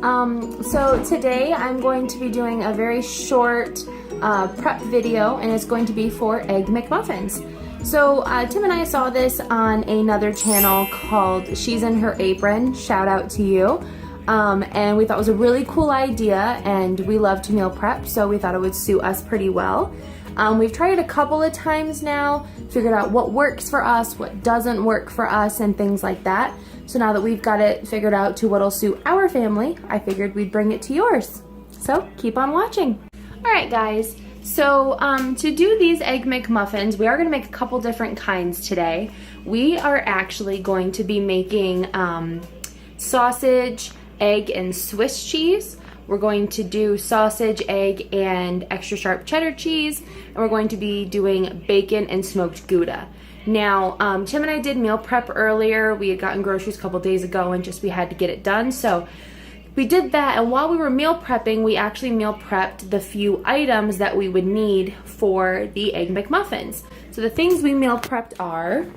So today I'm going to be doing a very short prep video, and it's going to be for Egg McMuffins. So Tim and I saw this on another channel called She's In Her Apron, shout out to you, and we thought it was a really cool idea, and we love to meal prep, so we thought it would suit us pretty well. We've tried it a couple of times now, figured out what works for us, what doesn't work for us, and things like that. So now that we've got it figured out to what'll suit our family, I figured we'd bring it to yours. So keep on watching. All right, guys. So to do these Egg McMuffins, we are going to make a couple different kinds today. We are actually going to be making sausage, egg, and Swiss cheese. We're going to do sausage, egg, and extra sharp cheddar cheese, and we're going to be doing bacon and smoked Gouda. Now, Tim and I did meal prep earlier. We had gotten groceries a couple days ago and we had to get it done. So we did that, and while we were meal prepping, we actually meal prepped the few items that we would need for the Egg McMuffins. So the things we meal prepped are...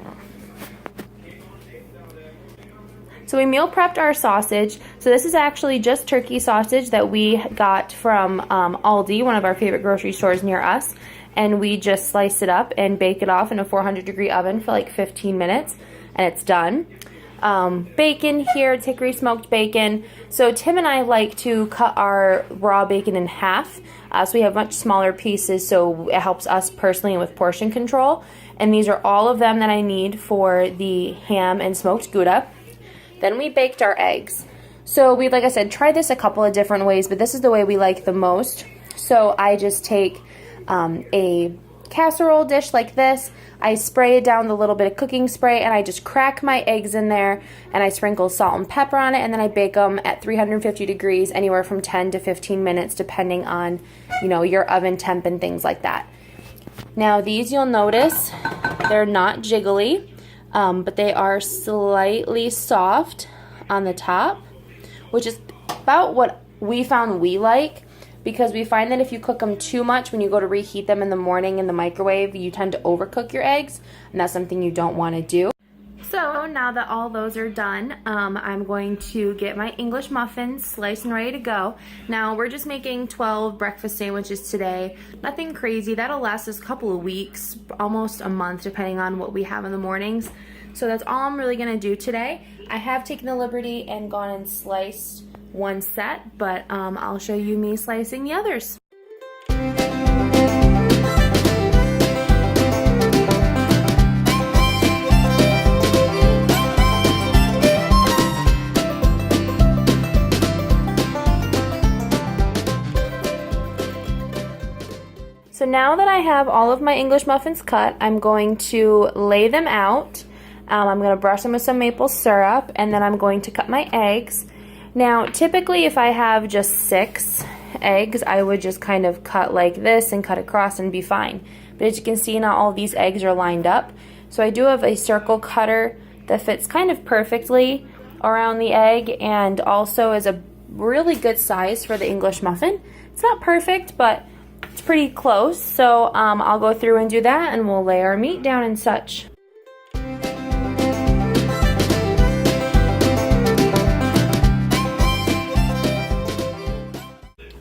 So we meal prepped our sausage. So this is actually just turkey sausage that we got from Aldi, one of our favorite grocery stores near us. And we just slice it up and bake it off in a 400-degree oven for like 15 minutes, and it's done. Bacon here, it's hickory smoked bacon. So Tim and I like to cut our raw bacon in half, so we have much smaller pieces, so it helps us personally with portion control. And these are all of them that I need for the ham and smoked Gouda. Then we baked our eggs. So we, like I said, tried this a couple of different ways, but this is the way we like the most. So I just take a casserole dish like this, I spray it down with a little bit of cooking spray, and I just crack my eggs in there, and I sprinkle salt and pepper on it, and then I bake them at 350 degrees, anywhere from 10 to 15 minutes, depending on, you know, your oven temp and things like that. Now these, you'll notice, they're not jiggly, but they are slightly soft on the top, which is about what we found we like. Because we find that if you cook them too much, when you go to reheat them in the morning in the microwave, you tend to overcook your eggs, and that's something you don't want to do. So now that all those are done, I'm going to get my English muffins sliced and ready to go. Now we're just making 12 breakfast sandwiches today. Nothing crazy. That'll last us a couple of weeks, almost a month, depending on what we have in the mornings. So that's all I'm really going to do today. I have taken the liberty and gone and sliced one set, but I'll show you me slicing the others. So now that I have all of my English muffins cut, I'm going to lay them out. I'm going to brush them with some maple syrup, and then I'm going to cut my eggs. Now, typically if I have just 6 eggs, I would just kind of cut like this and cut across and be fine. But as you can see, not all these eggs are lined up. So I do have a circle cutter that fits kind of perfectly around the egg, and also is a really good size for the English muffin. It's not perfect, but it's pretty close. So I'll go through and do that, and we'll lay our meat down and such.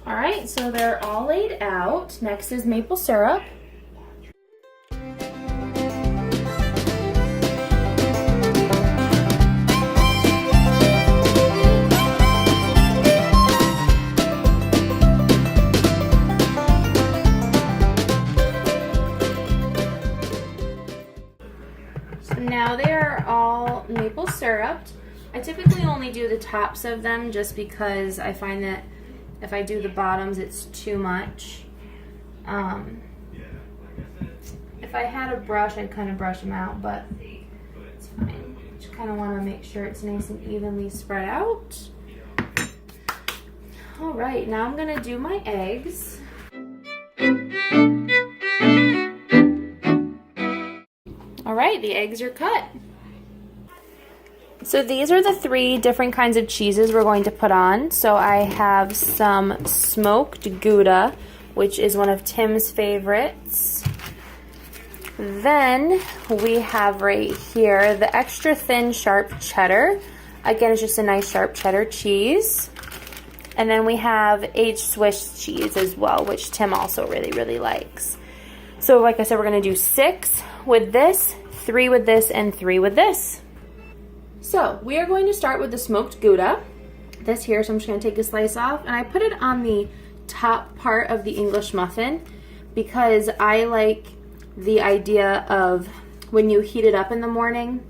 Alright, so they're all laid out. Next is maple syrup. So now they are all maple syruped. I typically only do the tops of them just because I find that if I do the bottoms, it's too much. If I had a brush, I'd kind of brush them out, but it's fine. Just kind of want to make sure it's nice and evenly spread out. All right, now I'm going to do my eggs. All right, the eggs are cut. So these are the 3 different kinds of cheeses we're going to put on. So I have some smoked Gouda, which is one of Tim's favorites. Then we have right here the extra thin sharp cheddar. Again, it's just a nice sharp cheddar cheese. And then we have aged Swiss cheese as well, which Tim also really, really likes. So like I said, we're gonna do 6 with this, 3 with this, and 3 with this. So we are going to start with the smoked Gouda. This here, so I'm just gonna take a slice off, and I put it on the top part of the English muffin because I like the idea of when you heat it up in the morning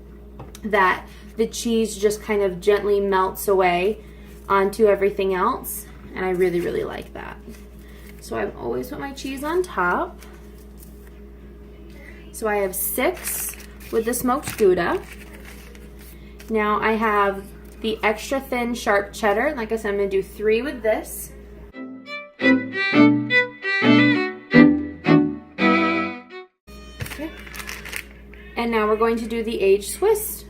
that the cheese just kind of gently melts away onto everything else, and I really, really like that. So I always put my cheese on top. So I have 6 with the smoked Gouda. Now I have the extra thin sharp cheddar. Like I said, I'm gonna do 3 with this. Okay. And now we're going to do the aged Swiss.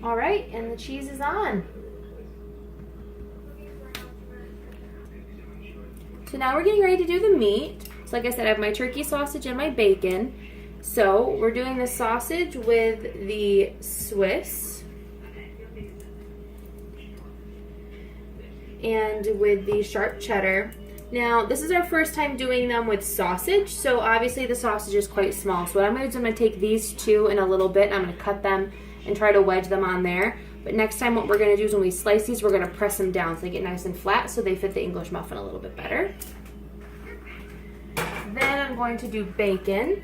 All right, and the cheese is on. So now we're getting ready to do the meat. So like I said, I have my turkey sausage and my bacon. So we're doing the sausage with the Swiss and with the sharp cheddar. Now, this is our first time doing them with sausage, so obviously the sausage is quite small. So what I'm going to do is I'm going to take these 2 in a little bit, and I'm going to cut them and try to wedge them on there. But next time what we're going to do is when we slice these, we're going to press them down so they get nice and flat so they fit the English muffin a little bit better. Then I'm going to do bacon.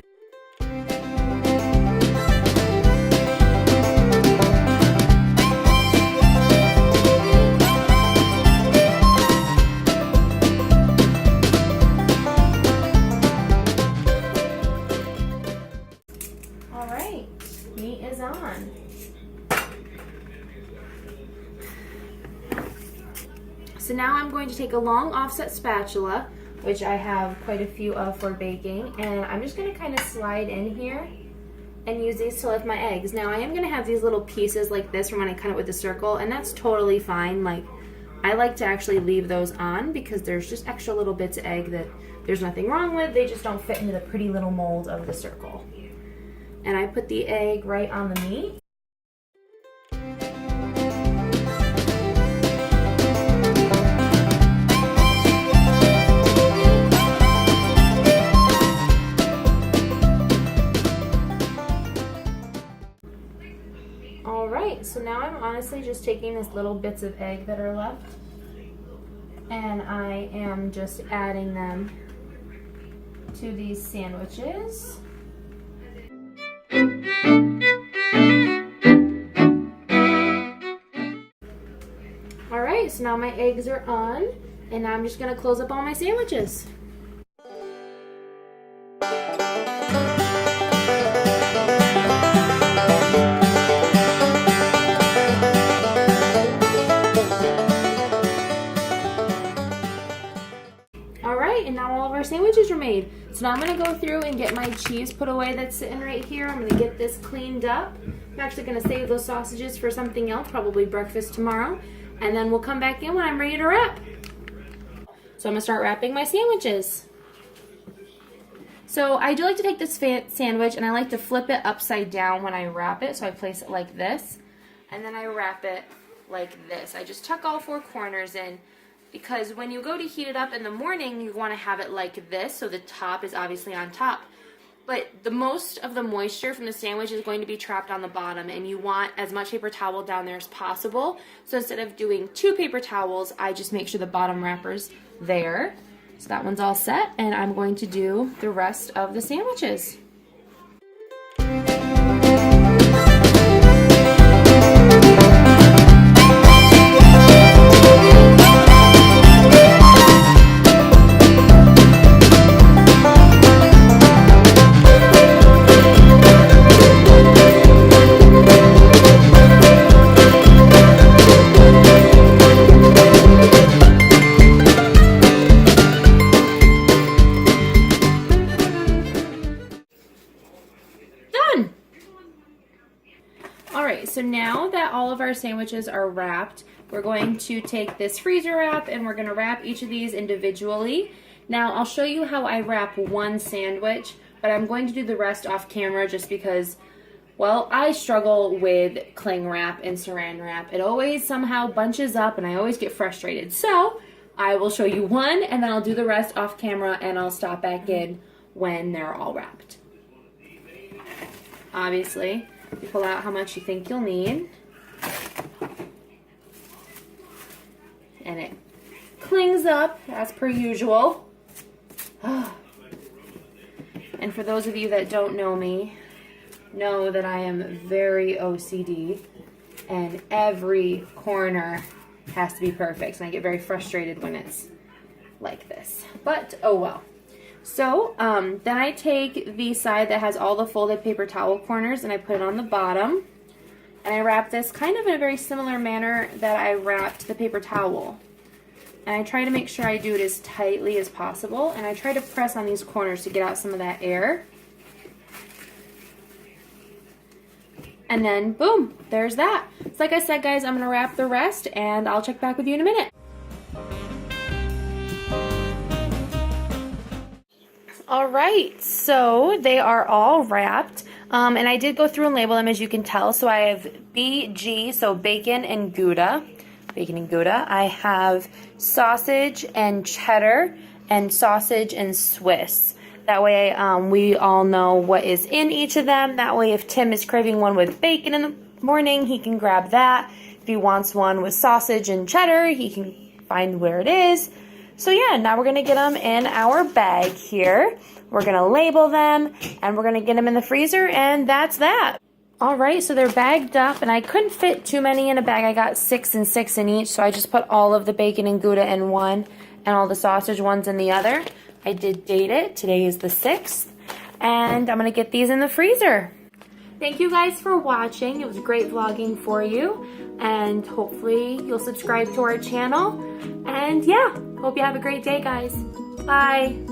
All right, meat is on. So now I'm going to take a long offset spatula, which I have quite a few of for baking, and I'm just going to kind of slide in here and use these to lift my eggs. Now I am going to have these little pieces like this from when I cut it with the circle, and that's totally fine. Like, I like to actually leave those on because there's just extra little bits of egg that there's nothing wrong with. They just don't fit into the pretty little mold of the circle. And I put the egg right on the meat. Alright, so now I'm honestly just taking these little bits of egg that are left, and I am just adding them to these sandwiches. Alright, so now my eggs are on, and now I'm just going to close up all my sandwiches. Alright, and now all of our sandwiches are made. So now I'm going to go through and get my cheese put away that's sitting right here. I'm going to get this cleaned up. I'm actually going to save those sausages for something else, probably breakfast tomorrow. And then we'll come back in when I'm ready to wrap. So I'm going to start wrapping my sandwiches. So I do like to take this sandwich and I like to flip it upside down when I wrap it. So I place it like this, and then I wrap it like this. I just tuck all 4 corners in, because when you go to heat it up in the morning, you want to have it like this, so the top is obviously on top. But the most of the moisture from the sandwich is going to be trapped on the bottom, and you want as much paper towel down there as possible. So instead of doing 2 paper towels, I just make sure the bottom wrapper's there. So that one's all set, and I'm going to do the rest of the sandwiches. Alright, so now that all of our sandwiches are wrapped, we're going to take this freezer wrap and we're going to wrap each of these individually. Now I'll show you how I wrap one sandwich, but I'm going to do the rest off camera just because, well, I struggle with cling wrap and saran wrap. It always somehow bunches up and I always get frustrated. So I will show you one and then I'll do the rest off camera and I'll stop back in when they're all wrapped. Obviously, you pull out how much you think you'll need. And it clings up as per usual. And for those of you that don't know me, know that I am very OCD and every corner has to be perfect, and I get very frustrated when it's like this, but oh well. So then I take the side that has all the folded paper towel corners and I put it on the bottom, and I wrap this kind of in a very similar manner that I wrapped the paper towel, and I try to make sure I do it as tightly as possible, and I try to press on these corners to get out some of that air. And then, boom, there's that. So like I said, guys, I'm gonna wrap the rest and I'll check back with you in a minute. All right, so they are all wrapped. And I did go through and label them, as you can tell. So I have BG, so bacon and Gouda. Bacon and Gouda. I have sausage and cheddar and sausage and Swiss. That way we all know what is in each of them. That way if Tim is craving one with bacon in the morning, he can grab that. If he wants one with sausage and cheddar, he can find where it is. So yeah, now we're going to get them in our bag here. We're going to label them and we're going to get them in the freezer, and that's that. All right, so they're bagged up, and I couldn't fit too many in a bag. I got 6 and 6 in each, so I just put all of the bacon and Gouda in one and all the sausage ones in the other. I did date it. Today is the 6th, and I'm going to get these in the freezer. Thank you guys for watching. It was great vlogging for you, and hopefully you'll subscribe to our channel. And yeah, hope you have a great day, guys. Bye.